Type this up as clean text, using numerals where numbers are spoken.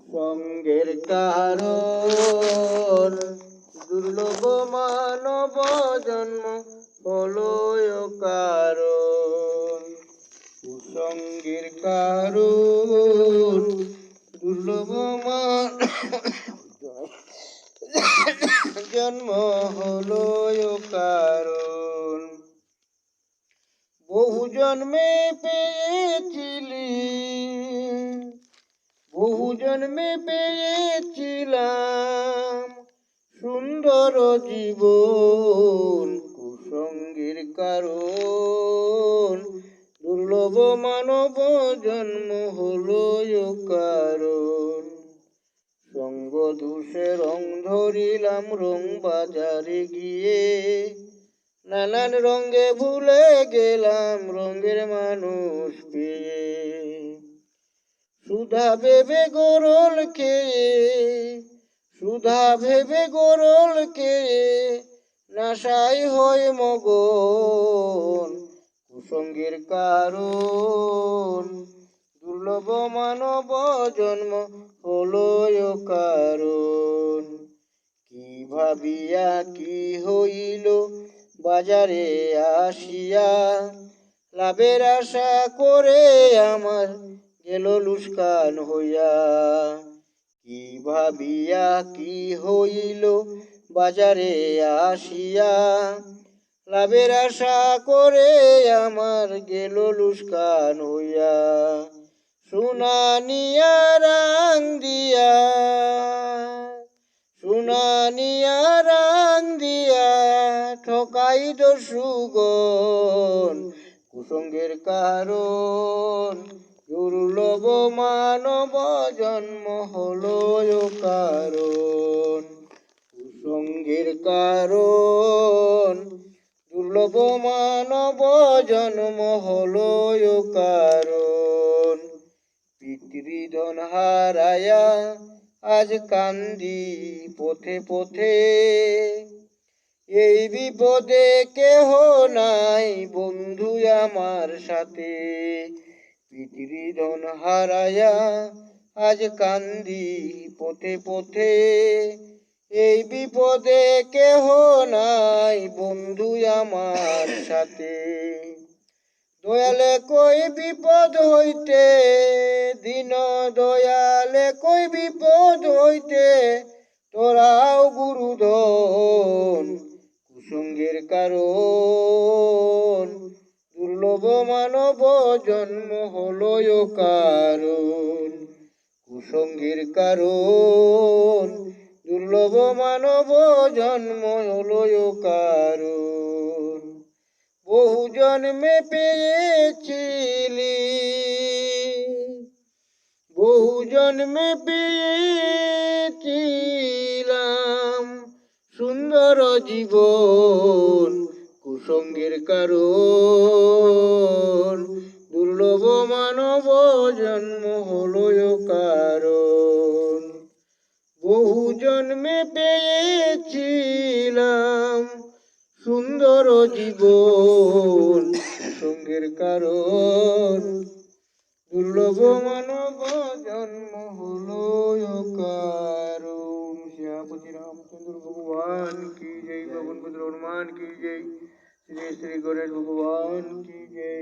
সঙ্গের কারণ দুর্লভ মানব জন্ম হলো কারণ। কুসঙ্গের কারণ দুর্লভ জন্ম হলো কারণ। বহু জন্মে পেয়েছিলি, বহু জন্মে পেয়েছিলাম সুন্দর জীবন। কুসঙ্গের কারণ দুর্লভ মানব জন্ম হলো কারণ। সঙ্গ দোষে রং ধরিলাম রং বাজারে গিয়ে, নানান রঙে ভুলে গেলাম রঙের মানুষ পেয়ে। সুধা ভেবে গোরল খেয়ে, সুধা ভেবে গোরল খেয়ে নাশাই হয় মগন। কুসঙ্গের কারণ দুর্লভ মানব জন্ম হলো কারণ। কি ভাবিয়া কি হইল বাজারে আসিয়া, লাভের আশা করে আমার গেল লুস্কান হইয়া। কি ভাবিয়া কি হইল বাজারে আসিয়া, লাভের আশা করে আমার গেল লুস্কান হইয়া। সোনা নিয়া রাং দিয়া, সোনা নিয়া রাং দিয়া ঠকাই দস্যুগণ। কুসঙ্গের কারণ দুর্লভ মানব জন্ম হলো কারণ। কুসঙ্গের কারণ দুর্লভ মানব জন্ম হলো কারণ। পিতৃধন হারায়া আজ কান্দি পথে পথে, এই বিপদে কেহ নাই বন্ধু আমার সাথে। পিতৃধন হারায়া আজ কান্দি পথে পথে, এই বিপদে কেহ নাই বন্ধু আমার সাথে। দয়ালে কই বিপদ হইতে, দীন দয়ালে কই বিপদ হইতে তোরাও গুরুধন। কুসঙ্গের কারণ দুর্লভ মানব জন্ম হলো কারণ। কুসঙ্গের কারণ দুর্লভ মানব জন্ম হলো কারণ। বহু জন্মে পেয়েছিলি, বহু জন্মে পেয়েছিলাম সুন্দর জীবন। কুসঙ্গের কারণ দুর্লভ মানব জন্ম হলো কারণ। বহু জন্মে পেয়েছিলাম সুন্দর জীবন। কুসঙ্গের কারণ দুর্লভ মানব জন্ম হলো কারণ। শ্রী রামচন্দ্র ভগবান की जय, पवन पुत्र हनुमान की जय, श्री श्री गणेश भगवान की जय।